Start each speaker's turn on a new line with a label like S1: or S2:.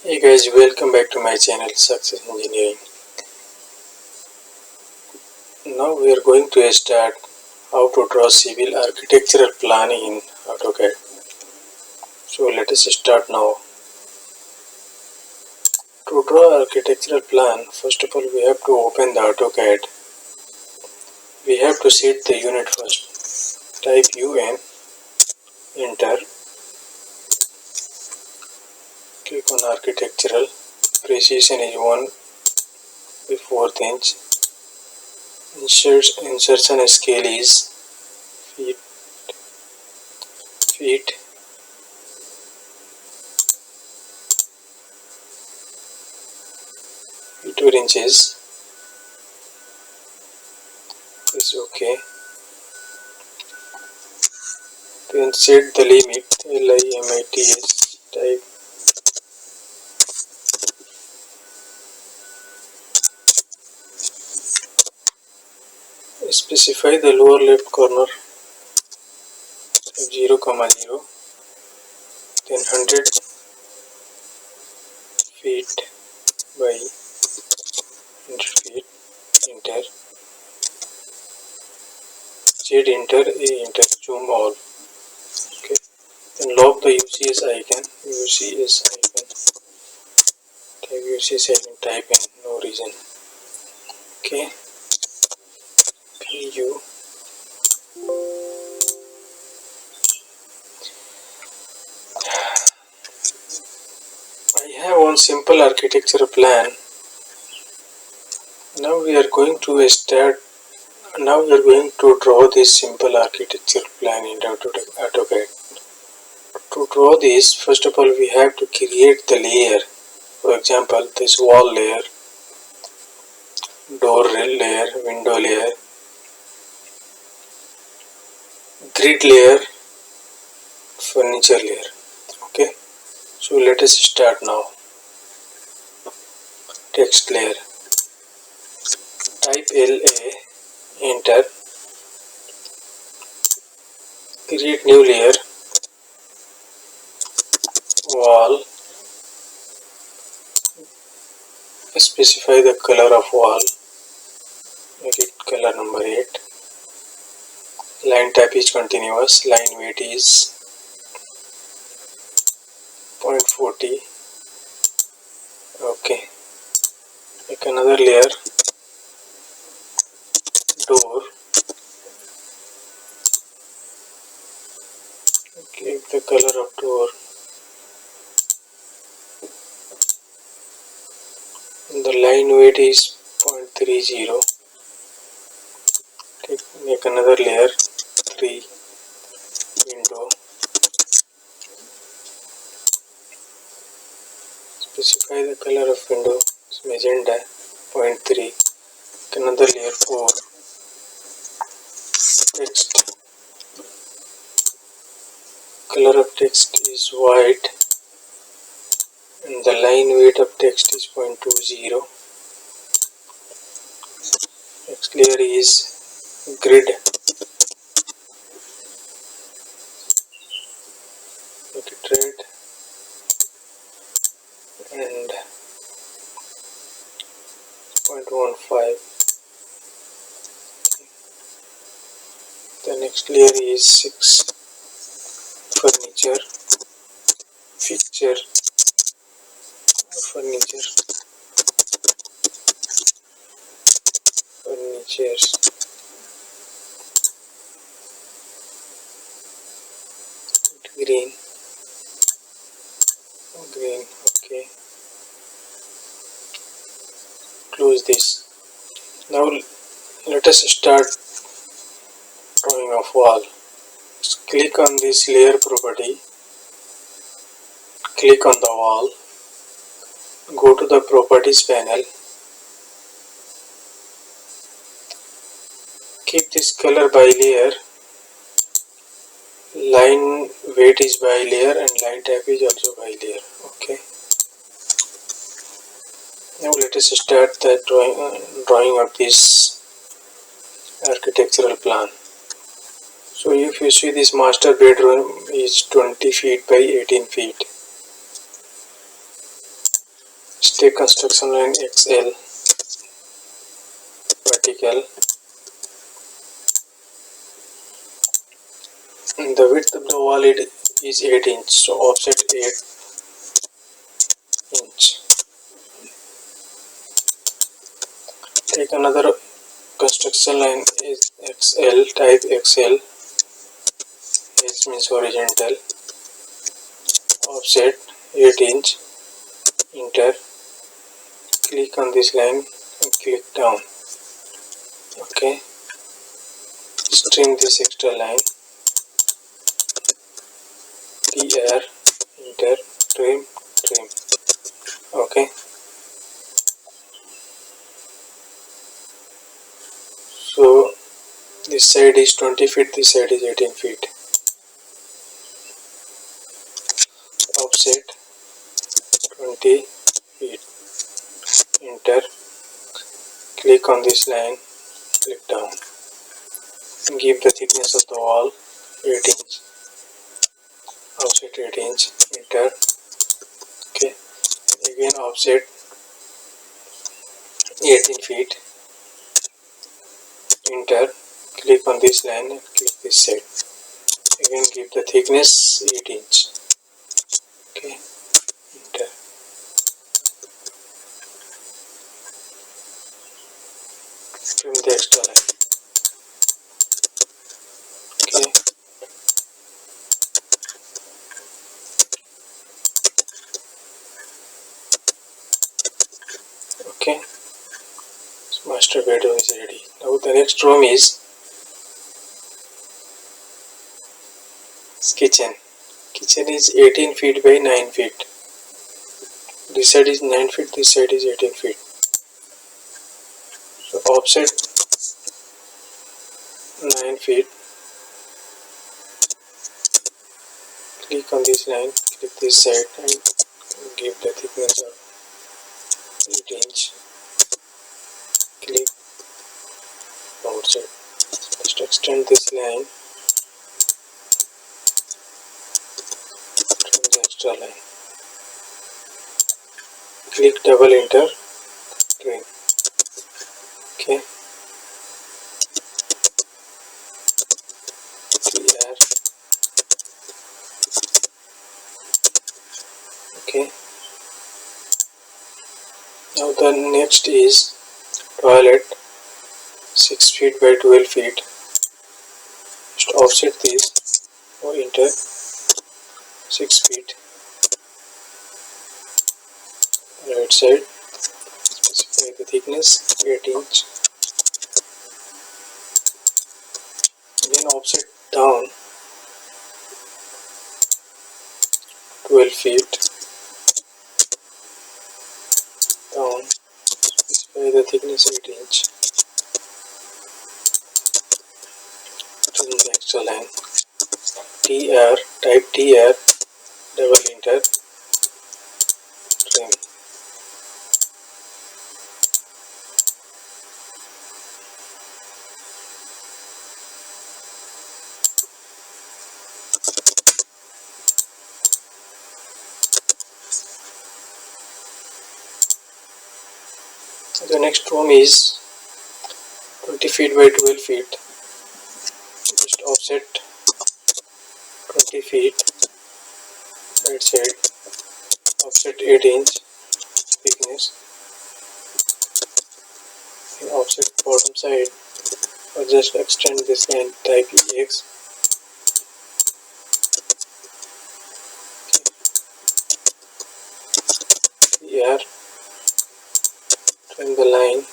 S1: Hey guys, welcome back to my channel Success Engineering. Now we are going to start how to draw civil architectural plan in AutoCAD. So let us start now. To draw architectural plan, first of all we have to open the AutoCAD. We have to set the unit first. Type UN, enter, click on architectural. Precision is 1/4 inch. Insertion scale is feet. Feet or inches. Is okay. Then set the limit LIMITS. Type specify the lower left corner 0, 0, then 100 feet by 100 feet, enter, Z enter, A enter, zoom all. Okay, then lock the UCS icon, type UCS icon, type in, no reason. Okay, PU. I have one simple architecture plan. Now we are going to draw this simple architecture plan in AutoCAD. To draw this, first of all we have to create the layer. For example, this wall layer, door layer, window layer, grid layer, furniture layer. Okay, so let us start now. Text layer, type LA, enter, create new layer, wall, specify the color of wall, make it color number 8, line type is continuous, line weight is 0.40. Okay, make another layer, door, give the color of door, the line weight is 0.30. Make another layer, 3, window, specify the color of window, it's magenta, 0.3, another layer, 4, text, color of text is white, and the line weight of text is 0.20. Next layer is grid, make it red and 0.15. The next layer is 6, furniture, fixture, furnitures, green, okay, close this. Now let us start drawing of wall. Just click on this layer property, click on the wall, go to the properties panel, keep this color by layer, line weight is by layer and line type is also by layer. Okay, now let us start the drawing of this architectural plan. So if you see, this master bedroom is 20 feet by 18 feet. take construction line XL vertical. The width of the wall is 8 inch, so offset 8 inch. Take another construction line is XL, type XL, H means horizontal, offset 8 inch, enter, click on this line and click down. Okay, string this extra line, PR, enter, trim, trim. Okay, so this side is 20 feet, this side is 18 feet. Offset 20 feet, enter, click on this line, click down, give the thickness of the wall 8 inch, offset 8 inch, enter. Okay, again offset 18 feet, enter, click on this line and click this side, again give the thickness 8 inch. Okay, enter. Trim the extra line. Okay, okay, so master bedroom is ready. Now the next room is kitchen. Kitchen is 18 feet by 9 feet. This side is 9 feet, this side is 18 feet. So offset 9 feet, click on this line, click this side and give the thickness of 8 inch, click outside. Just extend this line from the extra line. Click double enter, trim. Okay, clear. Okay, now the next is toilet, 6 feet by 12 feet. Just offset this or enter, 6 feet. Right side, specify the thickness 8 inch. Then offset down 12 feet down, specify the thickness 8 inch. Trim the extra line, TR, type TR, double enter, trim. The next room is 20 feet by 12 feet. Just offset 20 feet, right side, offset 8 inch thickness, and offset bottom side, or just extend this line, type EX. Here, trim the line,